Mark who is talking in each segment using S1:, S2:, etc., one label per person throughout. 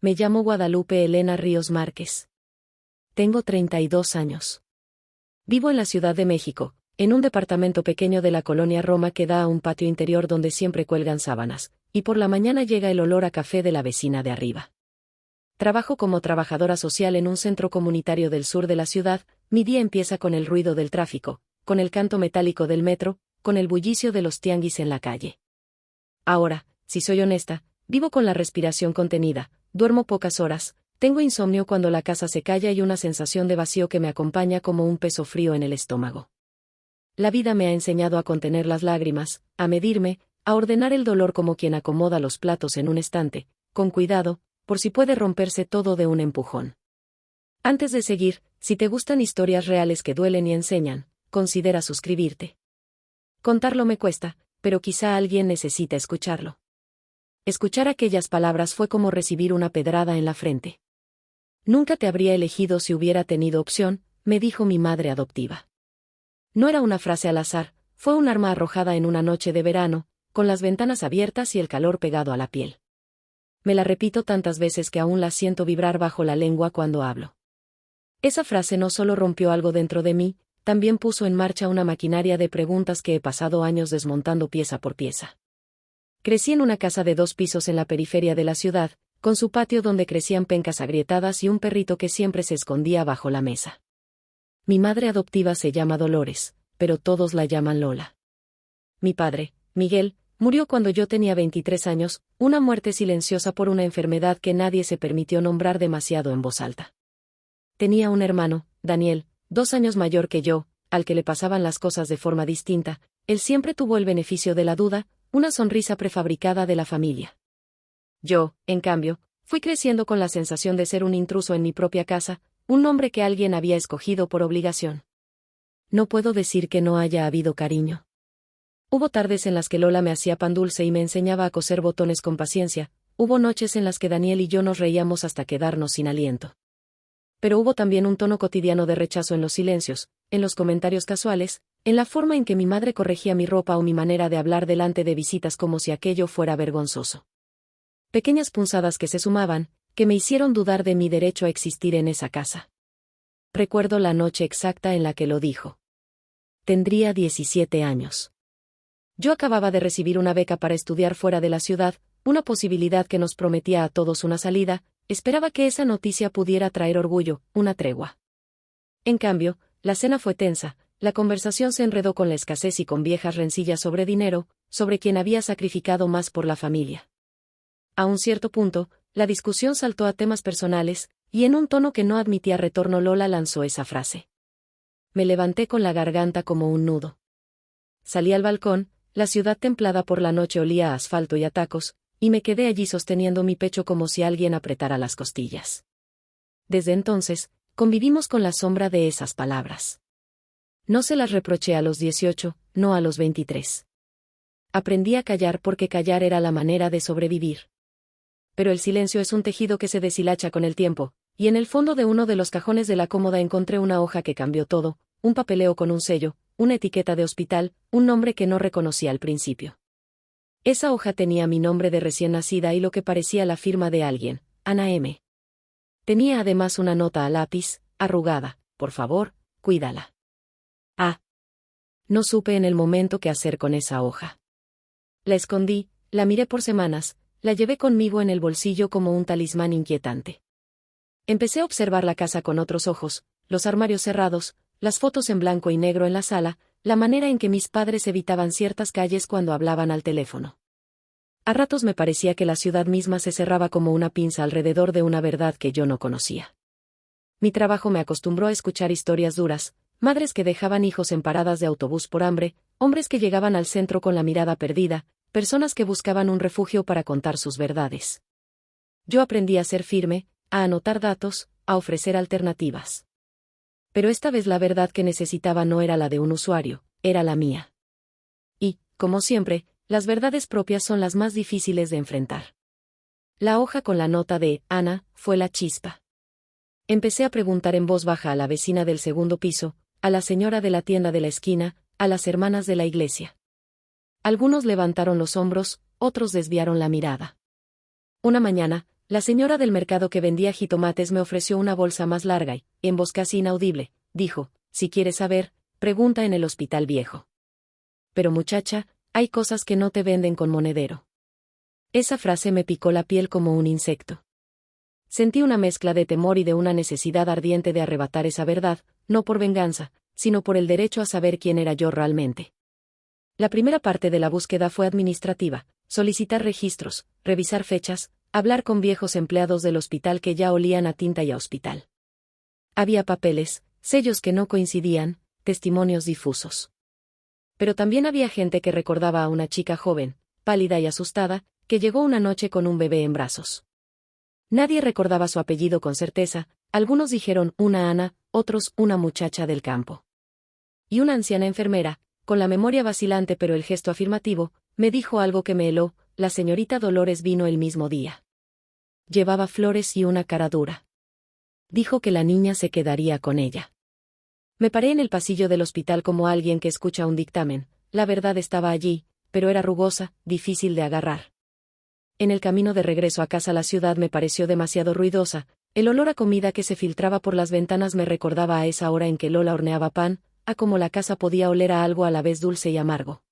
S1: Me llamo Guadalupe Elena Ríos Márquez. Tengo 32 años. Vivo en la Ciudad de México, en un departamento pequeño de la colonia Roma que da a un patio interior donde siempre cuelgan sábanas, y por la mañana llega el olor a café de la vecina de arriba. Trabajo como trabajadora social en un centro comunitario del sur de la ciudad. Mi día empieza con el ruido del tráfico, con el canto metálico del metro, con el bullicio de los tianguis en la calle. Ahora, si soy honesta, vivo con la respiración contenida, duermo pocas horas, tengo insomnio cuando la casa se calla y una sensación de vacío que me acompaña como un peso frío en el estómago. La vida me ha enseñado a contener las lágrimas, a medirme, a ordenar el dolor como quien acomoda los platos en un estante, con cuidado, por si puede romperse todo de un empujón. Antes de seguir, si te gustan historias reales que duelen y enseñan, considera suscribirte. Contarlo me cuesta, pero quizá alguien necesita escucharlo. Escuchar aquellas palabras fue como recibir una pedrada en la frente. Nunca te habría elegido si hubiera tenido opción, me dijo mi madre adoptiva. No era una frase al azar, fue un arma arrojada en una noche de verano, con las ventanas abiertas y el calor pegado a la piel. Me la repito tantas veces que aún la siento vibrar bajo la lengua cuando hablo. Esa frase no solo rompió algo dentro de mí, también puso en marcha una maquinaria de preguntas que he pasado años desmontando pieza por pieza. Crecí en una casa de 2 pisos en la periferia de la ciudad, con su patio donde crecían pencas agrietadas y un perrito que siempre se escondía bajo la mesa. Mi madre adoptiva se llama Dolores, pero todos la llaman Lola. Mi padre, Miguel, murió cuando yo tenía 23 años, una muerte silenciosa por una enfermedad que nadie se permitió nombrar demasiado en voz alta. Tenía un hermano, Daniel, 2 años mayor que yo, al que le pasaban las cosas de forma distinta. Él siempre tuvo el beneficio de la duda, una sonrisa prefabricada de la familia. Yo, en cambio, fui creciendo con la sensación de ser un intruso en mi propia casa, un nombre que alguien había escogido por obligación. No puedo decir que no haya habido cariño. Hubo tardes en las que Lola me hacía pan dulce y me enseñaba a coser botones con paciencia, hubo noches en las que Daniel y yo nos reíamos hasta quedarnos sin aliento. Pero hubo también un tono cotidiano de rechazo en los silencios, en los comentarios casuales, en la forma en que mi madre corregía mi ropa o mi manera de hablar delante de visitas como si aquello fuera vergonzoso. Pequeñas punzadas que se sumaban, que me hicieron dudar de mi derecho a existir en esa casa. Recuerdo la noche exacta en la que lo dijo. Tendría 17 años. Yo acababa de recibir una beca para estudiar fuera de la ciudad, una posibilidad que nos prometía a todos una salida. Esperaba que esa noticia pudiera traer orgullo, una tregua. En cambio, la cena fue tensa, la conversación se enredó con la escasez y con viejas rencillas sobre dinero, sobre quien había sacrificado más por la familia. A un cierto punto, la discusión saltó a temas personales, y en un tono que no admitía retorno Lola lanzó esa frase. Me levanté con la garganta como un nudo. Salí al balcón, la ciudad templada por la noche olía a asfalto y a tacos, y me quedé allí sosteniendo mi pecho como si alguien apretara las costillas. Desde entonces, convivimos con la sombra de esas palabras. No se las reproché a los 18, no a los 23. Aprendí a callar porque callar era la manera de sobrevivir. Pero el silencio es un tejido que se deshilacha con el tiempo, y en el fondo de uno de los cajones de la cómoda encontré una hoja que cambió todo, un papeleo con un sello, una etiqueta de hospital, un nombre que no reconocí al principio. Esa hoja tenía mi nombre de recién nacida y lo que parecía la firma de alguien, Ana M. Tenía además una nota a lápiz, arrugada, por favor, cuídala. No supe en el momento qué hacer con esa hoja. La escondí, la miré por semanas, la llevé conmigo en el bolsillo como un talismán inquietante. Empecé a observar la casa con otros ojos, los armarios cerrados, las fotos en blanco y negro en la sala, la manera en que mis padres evitaban ciertas calles cuando hablaban al teléfono. A ratos me parecía que la ciudad misma se cerraba como una pinza alrededor de una verdad que yo no conocía. Mi trabajo me acostumbró a escuchar historias duras, madres que dejaban hijos en paradas de autobús por hambre, hombres que llegaban al centro con la mirada perdida, personas que buscaban un refugio para contar sus verdades. Yo aprendí a ser firme, a anotar datos, a ofrecer alternativas. Pero esta vez la verdad que necesitaba no era la de un usuario, era la mía. Y, como siempre, las verdades propias son las más difíciles de enfrentar. La hoja con la nota de Ana fue la chispa. Empecé a preguntar en voz baja a la vecina del segundo piso, a la señora de la tienda de la esquina, a las hermanas de la iglesia. Algunos levantaron los hombros, otros desviaron la mirada. Una mañana, La señora del mercado que vendía jitomates me ofreció una bolsa más larga y, en voz casi inaudible, dijo, si quieres saber, pregunta en el hospital viejo. Pero muchacha, hay cosas que no te venden con monedero. Esa frase me picó la piel como un insecto. Sentí una mezcla de temor y de una necesidad ardiente de arrebatar esa verdad, no por venganza, sino por el derecho a saber quién era yo realmente. La primera parte de la búsqueda fue administrativa, solicitar registros, revisar fechas, hablar con viejos empleados del hospital que ya olían a tinta y a hospital. Había papeles, sellos que no coincidían, testimonios difusos. Pero también había gente que recordaba a una chica joven, pálida y asustada, que llegó una noche con un bebé en brazos. Nadie recordaba su apellido con certeza, algunos dijeron una Ana, otros una muchacha del campo. Y una anciana enfermera, con la memoria vacilante pero el gesto afirmativo, me dijo algo que me heló, la señorita Dolores vino el mismo día. Llevaba flores y una cara dura. Dijo que la niña se quedaría con ella. Me paré en el pasillo del hospital como alguien que escucha un dictamen, la verdad estaba allí, pero era rugosa, difícil de agarrar. En el camino de regreso a casa la ciudad me pareció demasiado ruidosa, el olor a comida que se filtraba por las ventanas me recordaba a esa hora en que Lola horneaba pan, a cómo la casa podía oler a algo a la vez dulce y amargo.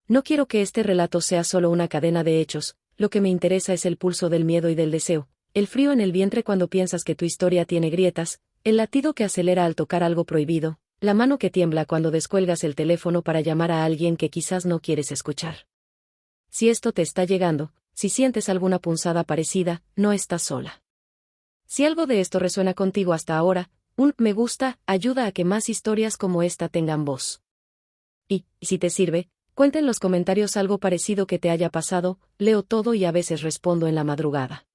S1: No quiero que este relato sea solo una cadena de hechos, lo que me interesa es el pulso del miedo y del deseo, el frío en el vientre cuando piensas que tu historia tiene grietas, el latido que acelera al tocar algo prohibido, la mano que tiembla cuando descuelgas el teléfono para llamar a alguien que quizás no quieres escuchar. Si esto te está llegando, si sientes alguna punzada parecida, no estás sola. Si algo de esto resuena contigo hasta ahora, un me gusta ayuda a que más historias como esta tengan voz. Y, si te sirve, cuenta en los comentarios algo parecido que te haya pasado, leo todo y a veces respondo en la madrugada.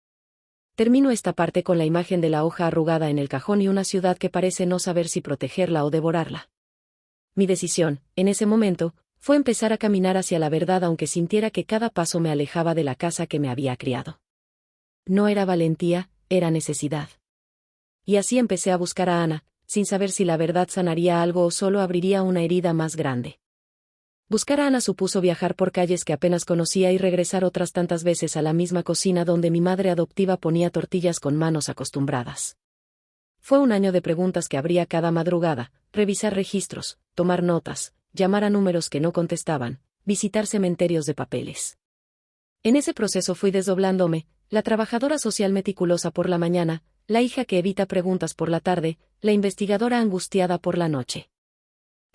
S1: Termino esta parte con la imagen de la hoja arrugada en el cajón y una ciudad que parece no saber si protegerla o devorarla. Mi decisión, en ese momento, fue empezar a caminar hacia la verdad aunque sintiera que cada paso me alejaba de la casa que me había criado. No era valentía, era necesidad. Y así empecé a buscar a Ana, sin saber si la verdad sanaría algo o solo abriría una herida más grande. Buscar a Ana supuso viajar por calles que apenas conocía y regresar otras tantas veces a la misma cocina donde mi madre adoptiva ponía tortillas con manos acostumbradas. Fue un año de preguntas que abría cada madrugada, revisar registros, tomar notas, llamar a números que no contestaban, visitar cementerios de papeles. En ese proceso fui desdoblándome, la trabajadora social meticulosa por la mañana, la hija que evita preguntas por la tarde, la investigadora angustiada por la noche.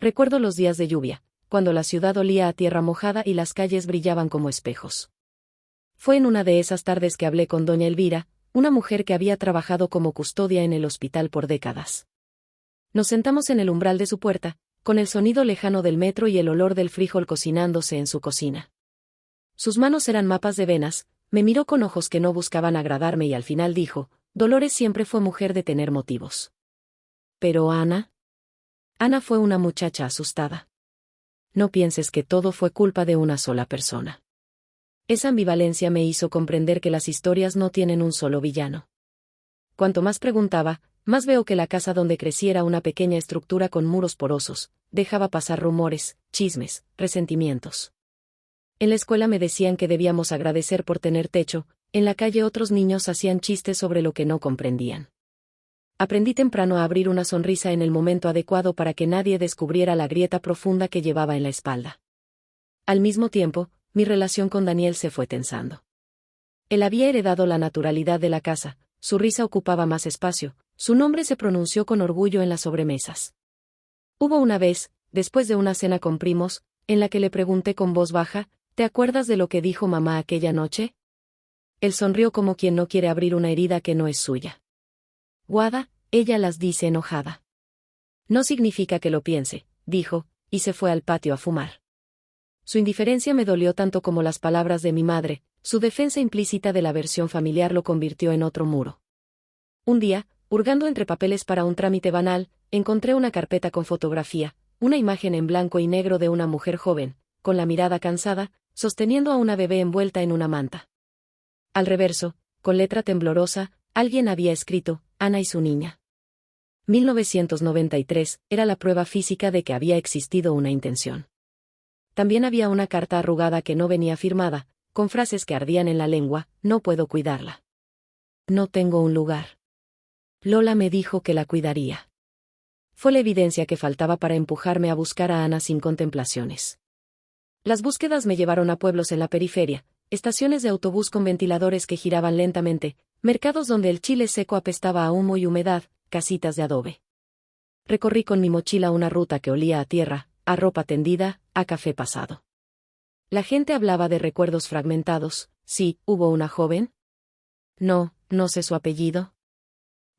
S1: Recuerdo los días de lluvia, cuando la ciudad olía a tierra mojada y las calles brillaban como espejos. Fue en una de esas tardes que hablé con doña Elvira, una mujer que había trabajado como custodia en el hospital por décadas. Nos sentamos en el umbral de su puerta, con el sonido lejano del metro y el olor del frijol cocinándose en su cocina. Sus manos eran mapas de venas, me miró con ojos que no buscaban agradarme y al final dijo, Dolores siempre fue mujer de tener motivos. ¿Pero Ana? Ana fue una muchacha asustada. No pienses que todo fue culpa de una sola persona. Esa ambivalencia me hizo comprender que las historias no tienen un solo villano. Cuanto más preguntaba, más veo que la casa donde crecí era una pequeña estructura con muros porosos, dejaba pasar rumores, chismes, resentimientos. En la escuela me decían que debíamos agradecer por tener techo, en la calle otros niños hacían chistes sobre lo que no comprendían. Aprendí temprano a abrir una sonrisa en el momento adecuado para que nadie descubriera la grieta profunda que llevaba en la espalda. Al mismo tiempo, mi relación con Daniel se fue tensando. Él había heredado la naturalidad de la casa, su risa ocupaba más espacio, su nombre se pronunció con orgullo en las sobremesas. Hubo una vez, después de una cena con primos, en la que le pregunté con voz baja, ¿te acuerdas de lo que dijo mamá aquella noche? Él sonrió como quien no quiere abrir una herida que no es suya. Guada, ella las dice enojada. No significa que lo piense, dijo, y se fue al patio a fumar. Su indiferencia me dolió tanto como las palabras de mi madre, su defensa implícita de la versión familiar lo convirtió en otro muro. Un día, hurgando entre papeles para un trámite banal, encontré una carpeta con fotografía, una imagen en blanco y negro de una mujer joven, con la mirada cansada, sosteniendo a una bebé envuelta en una manta. Al reverso, con letra temblorosa, alguien había escrito, Ana y su niña. 1993 era la prueba física de que había existido una intención. También había una carta arrugada que no venía firmada, con frases que ardían en la lengua, no puedo cuidarla. No tengo un lugar. Lola me dijo que la cuidaría. Fue la evidencia que faltaba para empujarme a buscar a Ana sin contemplaciones. Las búsquedas me llevaron a pueblos en la periferia, estaciones de autobús con ventiladores que giraban lentamente, mercados donde el chile seco apestaba a humo y humedad, casitas de adobe. Recorrí con mi mochila una ruta que olía a tierra, a ropa tendida, a café pasado. La gente hablaba de recuerdos fragmentados. Sí, ¿hubo una joven? No, no sé su apellido.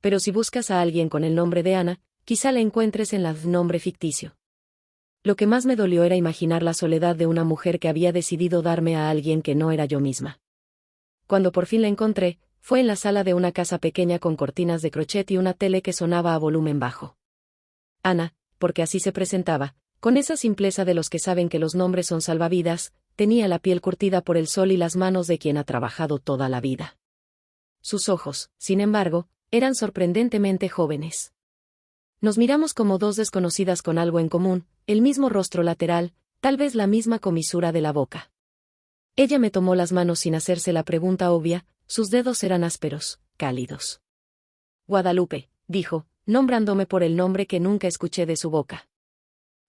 S1: Pero si buscas a alguien con el nombre de Ana, quizá la encuentres en el nombre ficticio. Lo que más me dolió era imaginar la soledad de una mujer que había decidido darme a alguien que no era yo misma. Cuando por fin la encontré, fue en la sala de una casa pequeña con cortinas de crochet y una tele que sonaba a volumen bajo. Ana, porque así se presentaba, con esa simpleza de los que saben que los nombres son salvavidas, tenía la piel curtida por el sol y las manos de quien ha trabajado toda la vida. Sus ojos, sin embargo, eran sorprendentemente jóvenes. Nos miramos como dos desconocidas con algo en común, el mismo rostro lateral, tal vez la misma comisura de la boca. Ella me tomó las manos sin hacerse la pregunta obvia, sus dedos eran ásperos, cálidos. Guadalupe, dijo, nombrándome por el nombre que nunca escuché de su boca.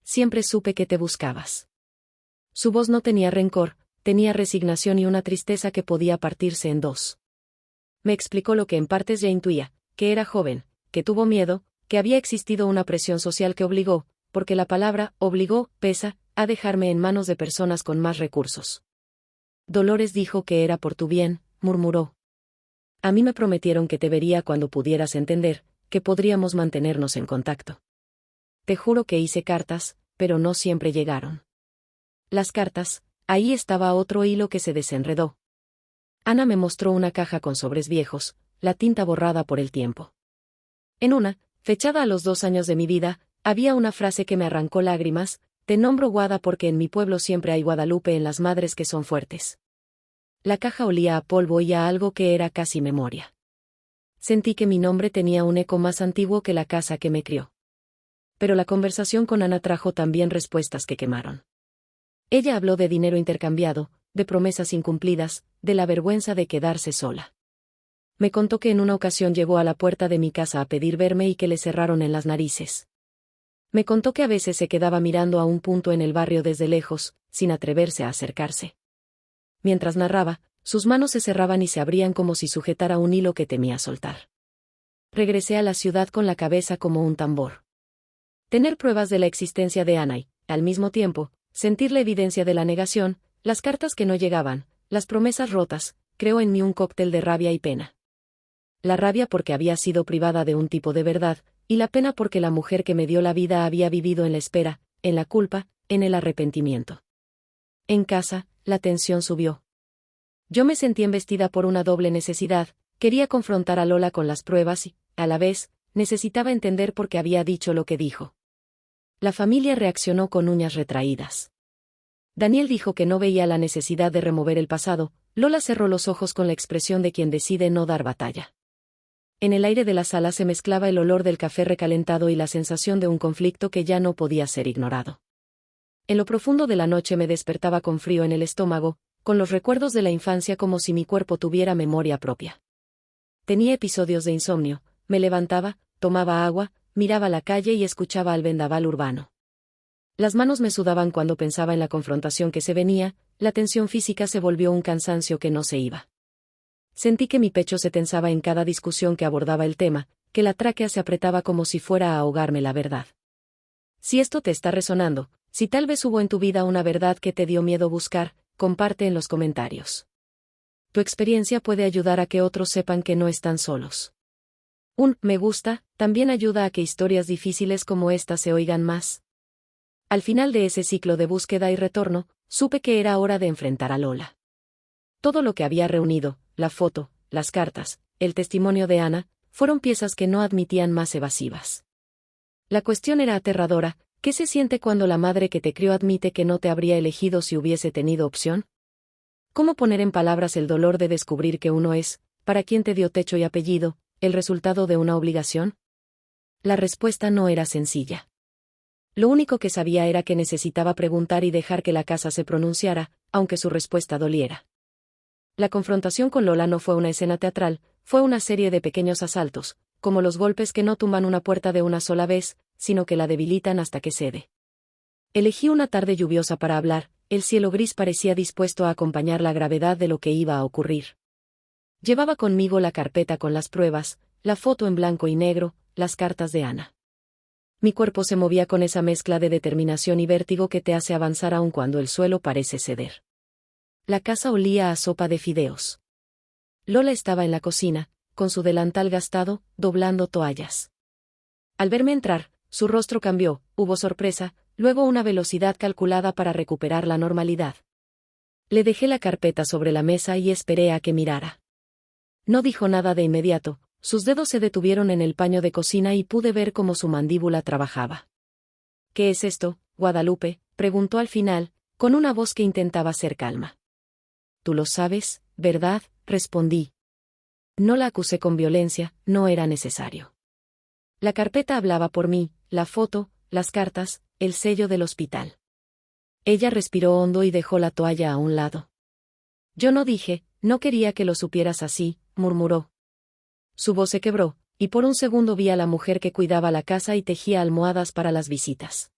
S1: Siempre supe que te buscabas. Su voz no tenía rencor, tenía resignación y una tristeza que podía partirse en dos. Me explicó lo que en partes ya intuía, que era joven, que tuvo miedo, que había existido una presión social que obligó, porque la palabra obligó, pesa, a dejarme en manos de personas con más recursos. Dolores dijo que era por tu bien, murmuró. A mí me prometieron que te vería cuando pudieras entender, que podríamos mantenernos en contacto. Te juro que hice cartas, pero no siempre llegaron. Las cartas, ahí estaba otro hilo que se desenredó. Ana me mostró una caja con sobres viejos, la tinta borrada por el tiempo. En una, fechada a los 2 años de mi vida, había una frase que me arrancó lágrimas: te nombro Guada porque en mi pueblo siempre hay Guadalupe en las madres que son fuertes. La caja olía a polvo y a algo que era casi memoria. Sentí que mi nombre tenía un eco más antiguo que la casa que me crió. Pero la conversación con Ana trajo también respuestas que quemaron. Ella habló de dinero intercambiado, de promesas incumplidas, de la vergüenza de quedarse sola. Me contó que en una ocasión llegó a la puerta de mi casa a pedir verme y que le cerraron en las narices. Me contó que a veces se quedaba mirando a un punto en el barrio desde lejos, sin atreverse a acercarse. Mientras narraba, sus manos se cerraban y se abrían como si sujetara un hilo que temía soltar. Regresé a la ciudad con la cabeza como un tambor. Tener pruebas de la existencia de Ana y, al mismo tiempo, sentir la evidencia de la negación, las cartas que no llegaban, las promesas rotas, creó en mí un cóctel de rabia y pena. La rabia porque había sido privada de un tipo de verdad, y la pena porque la mujer que me dio la vida había vivido en la espera, en la culpa, en el arrepentimiento. En casa, la tensión subió. Yo me sentí embestida por una doble necesidad: quería confrontar a Lola con las pruebas y, a la vez, necesitaba entender por qué había dicho lo que dijo. La familia reaccionó con uñas retraídas. Daniel dijo que no veía la necesidad de remover el pasado. Lola cerró los ojos con la expresión de quien decide no dar batalla. En el aire de la sala se mezclaba el olor del café recalentado y la sensación de un conflicto que ya no podía ser ignorado. En lo profundo de la noche me despertaba con frío en el estómago, con los recuerdos de la infancia como si mi cuerpo tuviera memoria propia. Tenía episodios de insomnio, me levantaba, tomaba agua, miraba la calle y escuchaba al vendaval urbano. Las manos me sudaban cuando pensaba en la confrontación que se venía, la tensión física se volvió un cansancio que no se iba. Sentí que mi pecho se tensaba en cada discusión que abordaba el tema, que la tráquea se apretaba como si fuera a ahogarme la verdad. Si esto te está resonando, si tal vez hubo en tu vida una verdad que te dio miedo buscar, comparte en los comentarios. Tu experiencia puede ayudar a que otros sepan que no están solos. Un me gusta también ayuda a que historias difíciles como esta se oigan más. Al final de ese ciclo de búsqueda y retorno, supe que era hora de enfrentar a Lola. Todo lo que había reunido, la foto, las cartas, el testimonio de Ana, fueron piezas que no admitían más evasivas. La cuestión era aterradora: ¿qué se siente cuando la madre que te crió admite que no te habría elegido si hubiese tenido opción? ¿Cómo poner en palabras el dolor de descubrir que uno es, para quien te dio techo y apellido, el resultado de una obligación? La respuesta no era sencilla. Lo único que sabía era que necesitaba preguntar y dejar que la casa se pronunciara, aunque su respuesta doliera. La confrontación con Lola no fue una escena teatral, fue una serie de pequeños asaltos, como los golpes que no tumban una puerta de una sola vez, sino que la debilitan hasta que cede. Elegí una tarde lluviosa para hablar, el cielo gris parecía dispuesto a acompañar la gravedad de lo que iba a ocurrir. Llevaba conmigo la carpeta con las pruebas, la foto en blanco y negro, las cartas de Ana. Mi cuerpo se movía con esa mezcla de determinación y vértigo que te hace avanzar aun cuando el suelo parece ceder. La casa olía a sopa de fideos. Lola estaba en la cocina, con su delantal gastado, doblando toallas. Al verme entrar, su rostro cambió, hubo sorpresa, luego una velocidad calculada para recuperar la normalidad. Le dejé la carpeta sobre la mesa y esperé a que mirara. No dijo nada de inmediato, sus dedos se detuvieron en el paño de cocina y pude ver cómo su mandíbula trabajaba. «¿Qué es esto, Guadalupe?», preguntó al final, con una voz que intentaba ser calma. «Tú lo sabes, ¿verdad?», respondí. No la acusé con violencia, no era necesario. La carpeta hablaba por mí, la foto, las cartas, el sello del hospital. Ella respiró hondo y dejó la toalla a un lado. «Yo no dije, no quería que lo supieras así», murmuró. Su voz se quebró, y por un segundo vi a la mujer que cuidaba la casa y tejía almohadas para las visitas.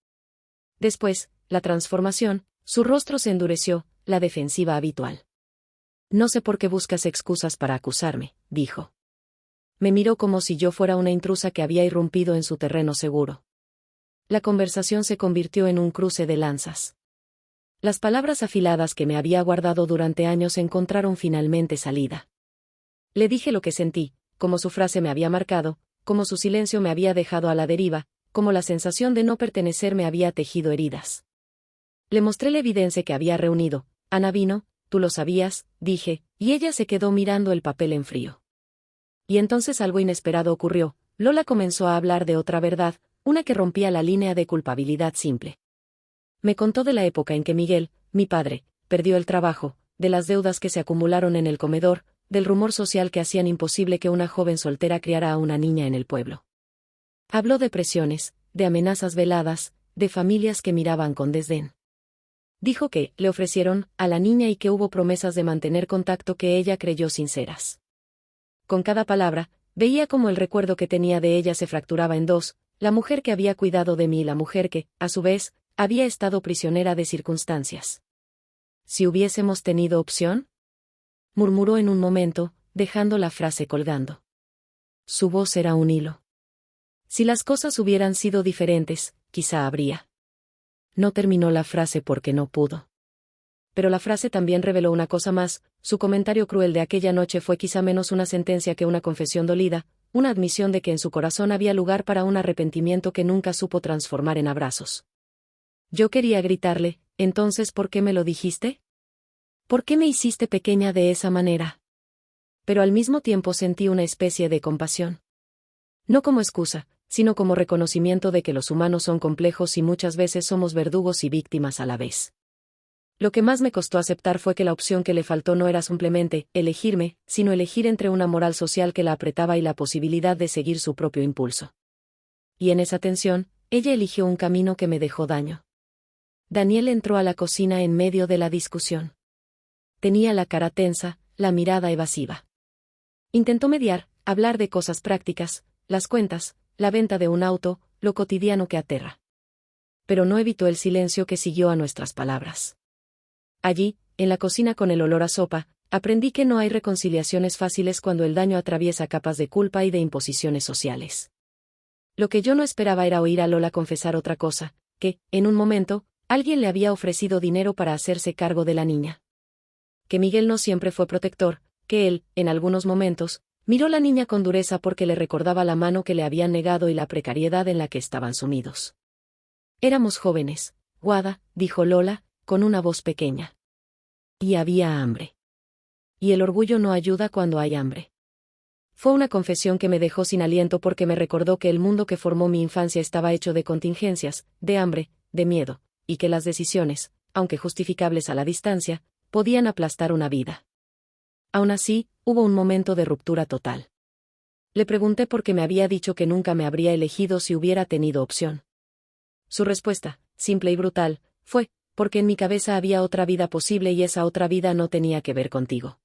S1: Después, la transformación, su rostro se endureció, la defensiva habitual. «No sé por qué buscas excusas para acusarme», dijo. Me miró como si yo fuera una intrusa que había irrumpido en su terreno seguro. La conversación se convirtió en un cruce de lanzas. Las palabras afiladas que me había guardado durante años encontraron finalmente salida. Le dije lo que sentí, como su frase me había marcado, como su silencio me había dejado a la deriva, como la sensación de no pertenecer me había tejido heridas. Le mostré la evidencia que había reunido. «Ana vino, tú lo sabías», dije, y ella se quedó mirando el papel en frío. Y entonces algo inesperado ocurrió. Lola comenzó a hablar de otra verdad, una que rompía la línea de culpabilidad simple. Me contó de la época en que Miguel, mi padre, perdió el trabajo, de las deudas que se acumularon en el comedor, del rumor social que hacían imposible que una joven soltera criara a una niña en el pueblo. Habló de presiones, de amenazas veladas, de familias que miraban con desdén. Dijo que le ofrecieron a la niña y que hubo promesas de mantener contacto que ella creyó sinceras. Con cada palabra, veía cómo el recuerdo que tenía de ella se fracturaba en dos, la mujer que había cuidado de mí y la mujer que, a su vez, había estado prisionera de circunstancias. «¿Si hubiésemos tenido opción?», murmuró en un momento, dejando la frase colgando. Su voz era un hilo. «Si las cosas hubieran sido diferentes, quizá habría». No terminó la frase porque no pudo. Pero la frase también reveló una cosa más, su comentario cruel de aquella noche fue quizá menos una sentencia que una confesión dolida, una admisión de que en su corazón había lugar para un arrepentimiento que nunca supo transformar en abrazos. Yo quería gritarle, «¿Entonces por qué me lo dijiste? ¿Por qué me hiciste pequeña de esa manera?». Pero al mismo tiempo sentí una especie de compasión. No como excusa, sino como reconocimiento de que los humanos son complejos y muchas veces somos verdugos y víctimas a la vez. Lo que más me costó aceptar fue que la opción que le faltó no era simplemente elegirme, sino elegir entre una moral social que la apretaba y la posibilidad de seguir su propio impulso. Y en esa tensión, ella eligió un camino que me dejó daño. Daniel entró a la cocina en medio de la discusión. Tenía la cara tensa, la mirada evasiva. Intentó mediar, hablar de cosas prácticas, las cuentas, la venta de un auto, lo cotidiano que aterra. Pero no evitó el silencio que siguió a nuestras palabras. Allí, en la cocina con el olor a sopa, aprendí que no hay reconciliaciones fáciles cuando el daño atraviesa capas de culpa y de imposiciones sociales. Lo que yo no esperaba era oír a Lola confesar otra cosa, que, en un momento, alguien le había ofrecido dinero para hacerse cargo de la niña. Que Miguel no siempre fue protector, que él, en algunos momentos, miró a la niña con dureza porque le recordaba la mano que le habían negado y la precariedad en la que estaban sumidos. Éramos jóvenes, Guada, dijo Lola, con una voz pequeña. Y había hambre. Y el orgullo no ayuda cuando hay hambre. Fue una confesión que me dejó sin aliento porque me recordó que el mundo que formó mi infancia estaba hecho de contingencias, de hambre, de miedo, y que las decisiones, aunque justificables a la distancia, podían aplastar una vida. Aún así, hubo un momento de ruptura total. Le pregunté por qué me había dicho que nunca me habría elegido si hubiera tenido opción. Su respuesta, simple y brutal, fue, porque en mi cabeza había otra vida posible y esa otra vida no tenía que ver contigo.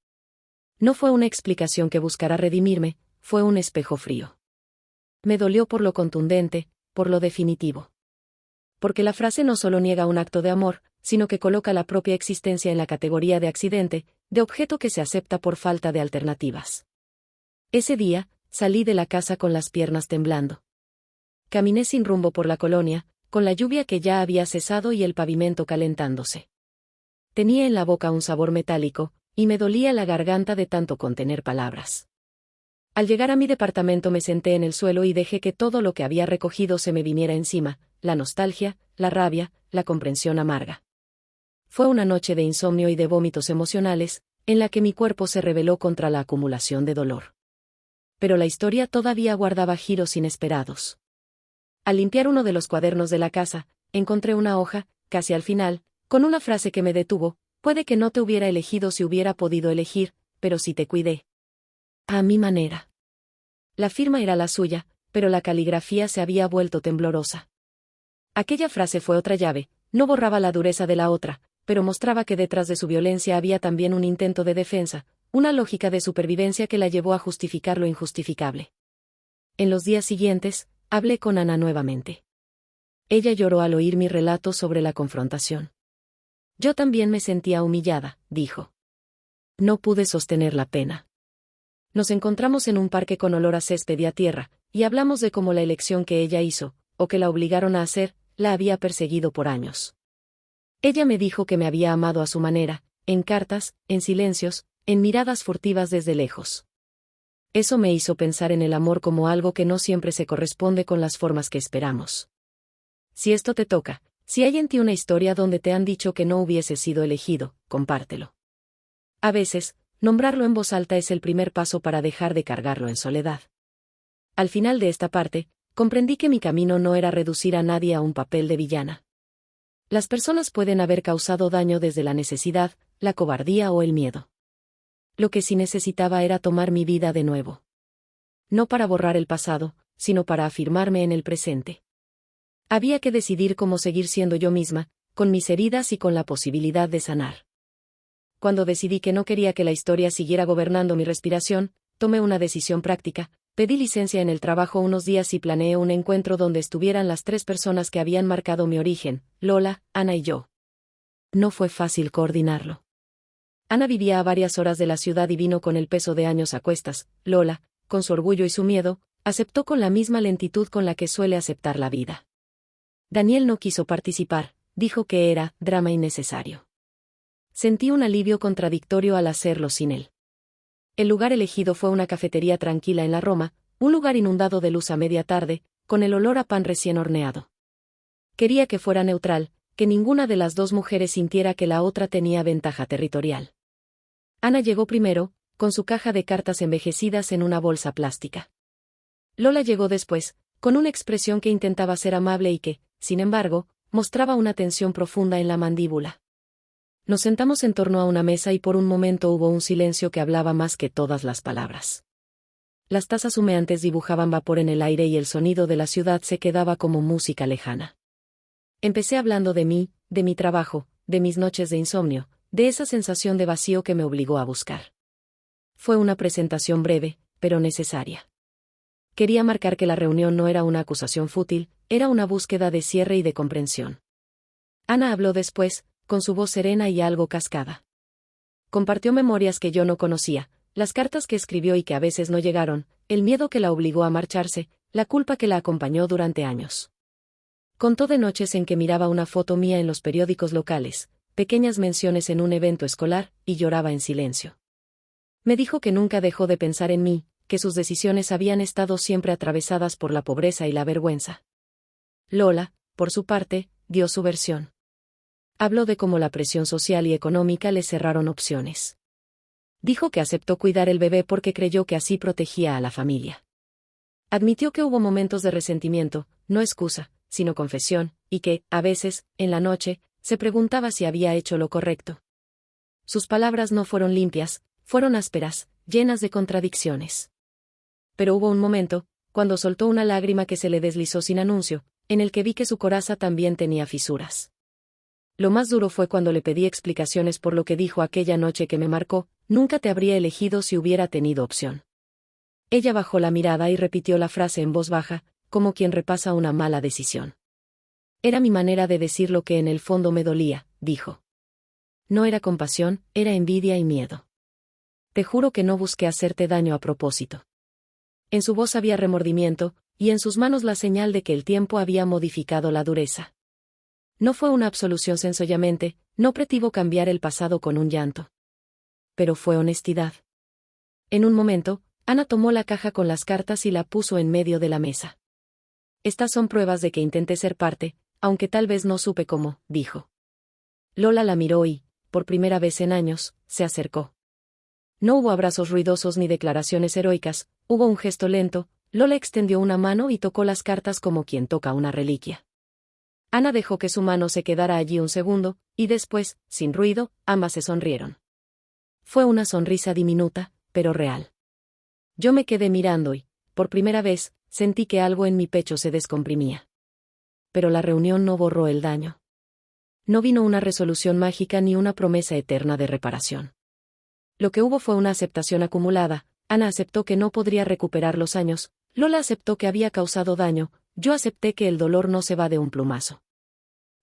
S1: No fue una explicación que buscara redimirme, fue un espejo frío. Me dolió por lo contundente, por lo definitivo. Porque la frase no solo niega un acto de amor, sino que coloca la propia existencia en la categoría de accidente, de objeto que se acepta por falta de alternativas. Ese día, salí de la casa con las piernas temblando. Caminé sin rumbo por la colonia, con la lluvia que ya había cesado y el pavimento calentándose. Tenía en la boca un sabor metálico, y me dolía la garganta de tanto contener palabras. Al llegar a mi departamento me senté en el suelo y dejé que todo lo que había recogido se me viniera encima, la nostalgia, la rabia, la comprensión amarga. Fue una noche de insomnio y de vómitos emocionales, en la que mi cuerpo se rebeló contra la acumulación de dolor. Pero la historia todavía guardaba giros inesperados. Al limpiar uno de los cuadernos de la casa, encontré una hoja, casi al final, con una frase que me detuvo: puede que no te hubiera elegido si hubiera podido elegir, pero sí te cuidé. A mi manera. La firma era la suya, pero la caligrafía se había vuelto temblorosa. Aquella frase fue otra llave, no borraba la dureza de la otra, pero mostraba que detrás de su violencia había también un intento de defensa, una lógica de supervivencia que la llevó a justificar lo injustificable. En los días siguientes, hablé con Ana nuevamente. Ella lloró al oír mi relato sobre la confrontación. Yo también me sentía humillada, dijo. No pude sostener la pena. Nos encontramos en un parque con olor a césped y a tierra, y hablamos de cómo la elección que ella hizo, o que la obligaron a hacer, la había perseguido por años. Ella me dijo que me había amado a su manera, en cartas, en silencios, en miradas furtivas desde lejos. Eso me hizo pensar en el amor como algo que no siempre se corresponde con las formas que esperamos. Si esto te toca, si hay en ti una historia donde te han dicho que no hubieses sido elegido, compártelo. A veces, nombrarlo en voz alta es el primer paso para dejar de cargarlo en soledad. Al final de esta parte, comprendí que mi camino no era reducir a nadie a un papel de villana. Las personas pueden haber causado daño desde la necesidad, la cobardía o el miedo. Lo que sí necesitaba era tomar mi vida de nuevo. No para borrar el pasado, sino para afirmarme en el presente. Había que decidir cómo seguir siendo yo misma, con mis heridas y con la posibilidad de sanar. Cuando decidí que no quería que la historia siguiera gobernando mi respiración, tomé una decisión práctica, pedí licencia en el trabajo unos días y planeé un encuentro donde estuvieran las 3 personas que habían marcado mi origen, Lola, Ana y yo. No fue fácil coordinarlo. Ana vivía a varias horas de la ciudad y vino con el peso de años a cuestas. Lola, con su orgullo y su miedo, aceptó con la misma lentitud con la que suele aceptar la vida. Daniel no quiso participar, dijo que era drama innecesario. Sentí un alivio contradictorio al hacerlo sin él. El lugar elegido fue una cafetería tranquila en la Roma, un lugar inundado de luz a media tarde, con el olor a pan recién horneado. Quería que fuera neutral, que ninguna de las 2 mujeres sintiera que la otra tenía ventaja territorial. Ana llegó primero, con su caja de cartas envejecidas en una bolsa plástica. Lola llegó después, con una expresión que intentaba ser amable y que, sin embargo, mostraba una tensión profunda en la mandíbula. Nos sentamos en torno a una mesa y por un momento hubo un silencio que hablaba más que todas las palabras. Las tazas humeantes dibujaban vapor en el aire y el sonido de la ciudad se quedaba como música lejana. Empecé hablando de mí, de mi trabajo, de mis noches de insomnio, de esa sensación de vacío que me obligó a buscar. Fue una presentación breve, pero necesaria. Quería marcar que la reunión no era una acusación fútil, era una búsqueda de cierre y de comprensión. Ana habló después, con su voz serena y algo cascada. Compartió memorias que yo no conocía, las cartas que escribió y que a veces no llegaron, el miedo que la obligó a marcharse, la culpa que la acompañó durante años. Contó de noches en que miraba una foto mía en los periódicos locales, pequeñas menciones en un evento escolar, y lloraba en silencio. Me dijo que nunca dejó de pensar en mí, que sus decisiones habían estado siempre atravesadas por la pobreza y la vergüenza. Lola, por su parte, dio su versión. Habló de cómo la presión social y económica le cerraron opciones. Dijo que aceptó cuidar el bebé porque creyó que así protegía a la familia. Admitió que hubo momentos de resentimiento, no excusa, sino confesión, y que, a veces, en la noche, se preguntaba si había hecho lo correcto. Sus palabras no fueron limpias, fueron ásperas, llenas de contradicciones. Pero hubo un momento, cuando soltó una lágrima que se le deslizó sin anuncio, en el que vi que su coraza también tenía fisuras. Lo más duro fue cuando le pedí explicaciones por lo que dijo aquella noche que me marcó, nunca te habría elegido si hubiera tenido opción. Ella bajó la mirada y repitió la frase en voz baja, como quien repasa una mala decisión. Era mi manera de decir lo que en el fondo me dolía, dijo. No era compasión, era envidia y miedo. Te juro que no busqué hacerte daño a propósito. En su voz había remordimiento, y en sus manos la señal de que el tiempo había modificado la dureza. No fue una absolución sencillamente, no pretendió cambiar el pasado con un llanto. Pero fue honestidad. En un momento, Ana tomó la caja con las cartas y la puso en medio de la mesa. Estas son pruebas de que intenté ser parte, aunque tal vez no supe cómo, dijo. Lola la miró y, por primera vez en años, se acercó. No hubo abrazos ruidosos ni declaraciones heroicas, hubo un gesto lento. Lola extendió una mano y tocó las cartas como quien toca una reliquia. Ana dejó que su mano se quedara allí un segundo, y después, sin ruido, ambas se sonrieron. Fue una sonrisa diminuta, pero real. Yo me quedé mirando y, por primera vez, sentí que algo en mi pecho se descomprimía. Pero la reunión no borró el daño. No vino una resolución mágica ni una promesa eterna de reparación. Lo que hubo fue una aceptación acumulada. Ana aceptó que no podría recuperar los años, Lola aceptó que había causado daño, yo acepté que el dolor no se va de un plumazo.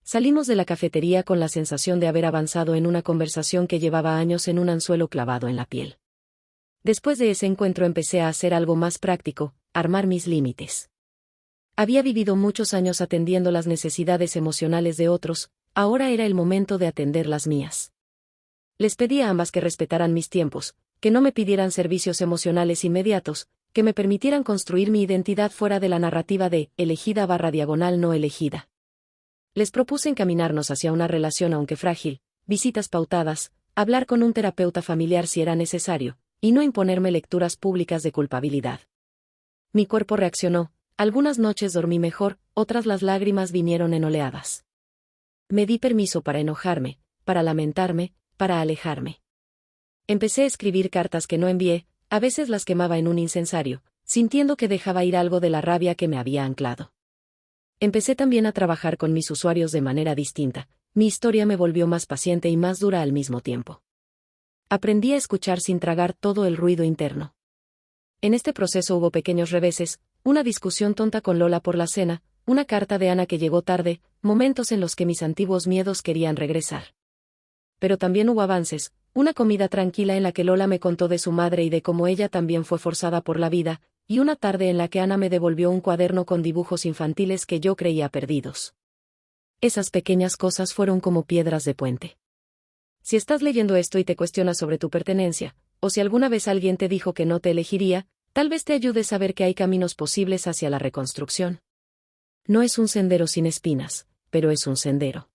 S1: Salimos de la cafetería con la sensación de haber avanzado en una conversación que llevaba años en un anzuelo clavado en la piel. Después de ese encuentro empecé a hacer algo más práctico, armar mis límites. Había vivido muchos años atendiendo las necesidades emocionales de otros, ahora era el momento de atender las mías. Les pedí a ambas que respetaran mis tiempos, que no me pidieran servicios emocionales inmediatos, que me permitieran construir mi identidad fuera de la narrativa de elegida/no elegida. Les propuse encaminarnos hacia una relación aunque frágil, visitas pautadas, hablar con un terapeuta familiar si era necesario, y no imponerme lecturas públicas de culpabilidad. Mi cuerpo reaccionó, algunas noches dormí mejor, otras las lágrimas vinieron en oleadas. Me di permiso para enojarme, para lamentarme, para alejarme. Empecé a escribir cartas que no envié, a veces las quemaba en un incensario, sintiendo que dejaba ir algo de la rabia que me había anclado. Empecé también a trabajar con mis usuarios de manera distinta, mi historia me volvió más paciente y más dura al mismo tiempo. Aprendí a escuchar sin tragar todo el ruido interno. En este proceso hubo pequeños reveses, una discusión tonta con Lola por la cena, una carta de Ana que llegó tarde, momentos en los que mis antiguos miedos querían regresar. Pero también hubo avances, una comida tranquila en la que Lola me contó de su madre y de cómo ella también fue forzada por la vida, y una tarde en la que Ana me devolvió un cuaderno con dibujos infantiles que yo creía perdidos. Esas pequeñas cosas fueron como piedras de puente. Si estás leyendo esto y te cuestionas sobre tu pertenencia, o si alguna vez alguien te dijo que no te elegiría, tal vez te ayude a saber que hay caminos posibles hacia la reconstrucción. No es un sendero sin espinas, pero es un sendero.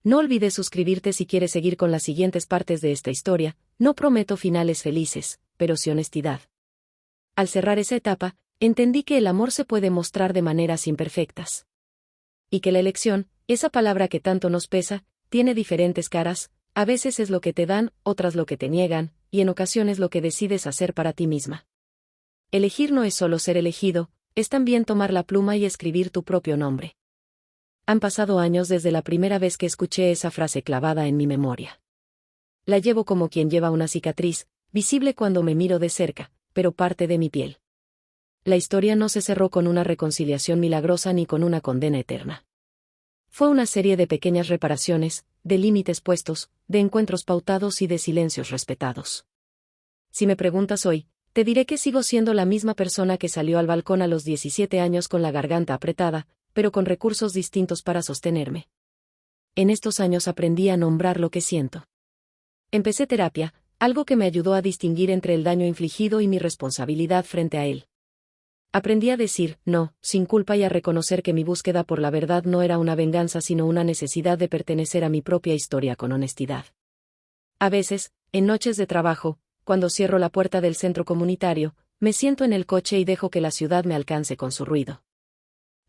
S1: No olvides suscribirte si quieres seguir con las siguientes partes de esta historia, no prometo finales felices, pero sí honestidad. Al cerrar esa etapa, entendí que el amor se puede mostrar de maneras imperfectas. Y que la elección, esa palabra que tanto nos pesa, tiene diferentes caras, a veces es lo que te dan, otras lo que te niegan, y en ocasiones lo que decides hacer para ti misma. Elegir no es solo ser elegido, es también tomar la pluma y escribir tu propio nombre. Han pasado años desde la primera vez que escuché esa frase clavada en mi memoria. La llevo como quien lleva una cicatriz, visible cuando me miro de cerca, pero parte de mi piel. La historia no se cerró con una reconciliación milagrosa ni con una condena eterna. Fue una serie de pequeñas reparaciones, de límites puestos, de encuentros pautados y de silencios respetados. Si me preguntas hoy, te diré que sigo siendo la misma persona que salió al balcón a los 17 años con la garganta apretada, pero con recursos distintos para sostenerme. En estos años aprendí a nombrar lo que siento. Empecé terapia, algo que me ayudó a distinguir entre el daño infligido y mi responsabilidad frente a él. Aprendí a decir no, sin culpa y a reconocer que mi búsqueda por la verdad no era una venganza sino una necesidad de pertenecer a mi propia historia con honestidad. A veces, en noches de trabajo, cuando cierro la puerta del centro comunitario, me siento en el coche y dejo que la ciudad me alcance con su ruido.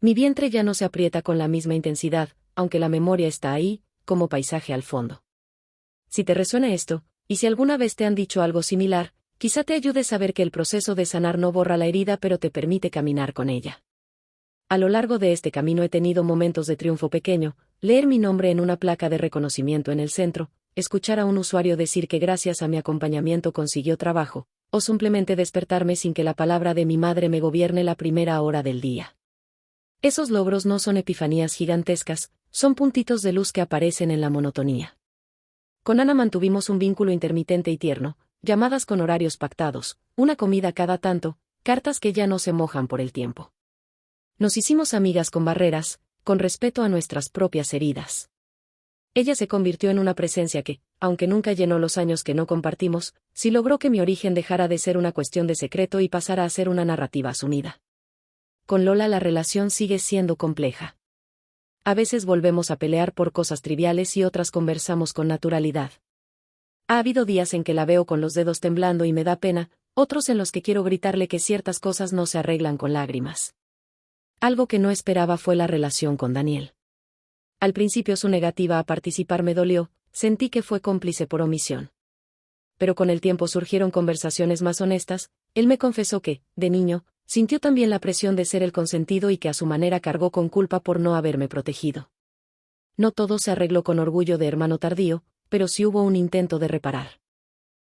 S1: Mi vientre ya no se aprieta con la misma intensidad, aunque la memoria está ahí, como paisaje al fondo. Si te resuena esto, y si alguna vez te han dicho algo similar, quizá te ayude a saber que el proceso de sanar no borra la herida pero te permite caminar con ella. A lo largo de este camino he tenido momentos de triunfo pequeño, leer mi nombre en una placa de reconocimiento en el centro, escuchar a un usuario decir que gracias a mi acompañamiento consiguió trabajo, o simplemente despertarme sin que la palabra de mi madre me gobierne la primera hora del día. Esos logros no son epifanías gigantescas, son puntitos de luz que aparecen en la monotonía. Con Ana mantuvimos un vínculo intermitente y tierno, llamadas con horarios pactados, una comida cada tanto, cartas que ya no se mojan por el tiempo. Nos hicimos amigas con barreras, con respeto a nuestras propias heridas. Ella se convirtió en una presencia que, aunque nunca llenó los años que no compartimos, sí logró que mi origen dejara de ser una cuestión de secreto y pasara a ser una narrativa asumida. Con Lola la relación sigue siendo compleja. A veces volvemos a pelear por cosas triviales y otras conversamos con naturalidad. Ha habido días en que la veo con los dedos temblando y me da pena, otros en los que quiero gritarle que ciertas cosas no se arreglan con lágrimas. Algo que no esperaba fue la relación con Daniel. Al principio su negativa a participar me dolió, sentí que fue cómplice por omisión. Pero con el tiempo surgieron conversaciones más honestas, él me confesó que, de niño, sintió también la presión de ser el consentido y que a su manera cargó con culpa por no haberme protegido. No todo se arregló con orgullo de hermano tardío, pero sí hubo un intento de reparar.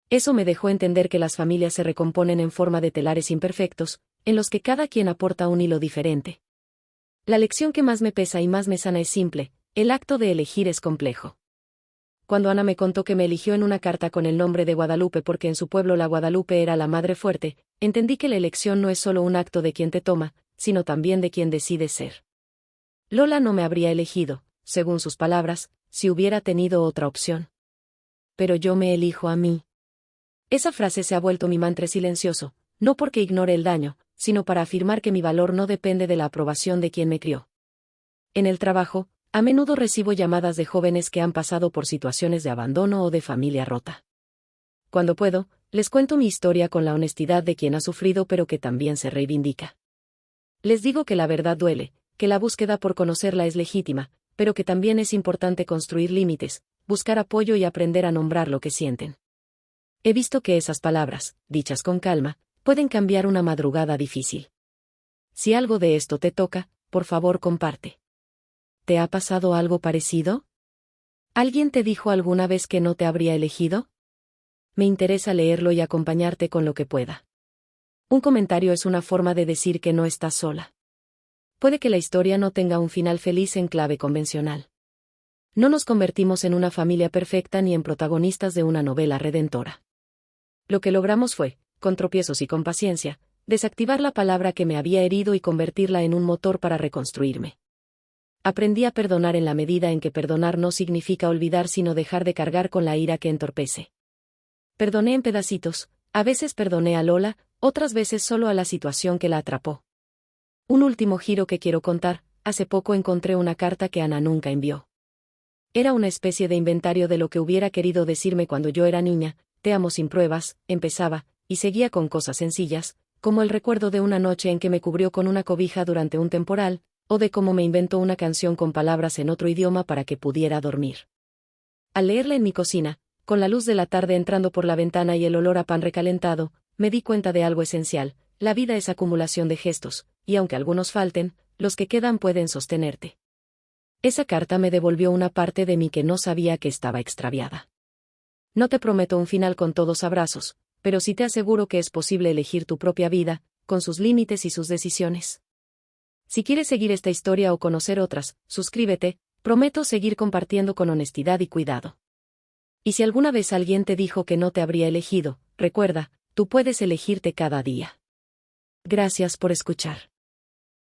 S1: Eso me dejó entender que las familias se recomponen en forma de telares imperfectos, en los que cada quien aporta un hilo diferente. La lección que más me pesa y más me sana es simple, el acto de elegir es complejo. Cuando Ana me contó que me eligió en una carta con el nombre de Guadalupe porque en su pueblo la Guadalupe era la madre fuerte, entendí que la elección no es solo un acto de quien te toma, sino también de quien decide ser. Lola no me habría elegido, según sus palabras, si hubiera tenido otra opción. Pero yo me elijo a mí. Esa frase se ha vuelto mi mantra silencioso, no porque ignore el daño, sino para afirmar que mi valor no depende de la aprobación de quien me crió. En el trabajo, a menudo recibo llamadas de jóvenes que han pasado por situaciones de abandono o de familia rota. Cuando puedo, les cuento mi historia con la honestidad de quien ha sufrido pero que también se reivindica. Les digo que la verdad duele, que la búsqueda por conocerla es legítima, pero que también es importante construir límites, buscar apoyo y aprender a nombrar lo que sienten. He visto que esas palabras, dichas con calma, pueden cambiar una madrugada difícil. Si algo de esto te toca, por favor comparte. ¿Te ha pasado algo parecido? ¿Alguien te dijo alguna vez que no te habría elegido? Me interesa leerlo y acompañarte con lo que pueda. Un comentario es una forma de decir que no estás sola. Puede que la historia no tenga un final feliz en clave convencional. No nos convertimos en una familia perfecta ni en protagonistas de una novela redentora. Lo que logramos fue, con tropiezos y con paciencia, desactivar la palabra que me había herido y convertirla en un motor para reconstruirme. Aprendí a perdonar en la medida en que perdonar no significa olvidar sino dejar de cargar con la ira que entorpece. Perdoné en pedacitos, a veces perdoné a Lola, otras veces solo a la situación que la atrapó. Un último giro que quiero contar, hace poco encontré una carta que Ana nunca envió. Era una especie de inventario de lo que hubiera querido decirme cuando yo era niña, te amo sin pruebas, empezaba, y seguía con cosas sencillas, como el recuerdo de una noche en que me cubrió con una cobija durante un temporal, o de cómo me inventó una canción con palabras en otro idioma para que pudiera dormir. Al leerla en mi cocina, con la luz de la tarde entrando por la ventana y el olor a pan recalentado, me di cuenta de algo esencial: la vida es acumulación de gestos, y aunque algunos falten, los que quedan pueden sostenerte. Esa carta me devolvió una parte de mí que no sabía que estaba extraviada. No te prometo un final con todos abrazos, pero sí te aseguro que es posible elegir tu propia vida, con sus límites y sus decisiones. Si quieres seguir esta historia o conocer otras, suscríbete, prometo seguir compartiendo con honestidad y cuidado. Y si alguna vez alguien te dijo que no te habría elegido, recuerda, tú puedes elegirte cada día. Gracias por escuchar.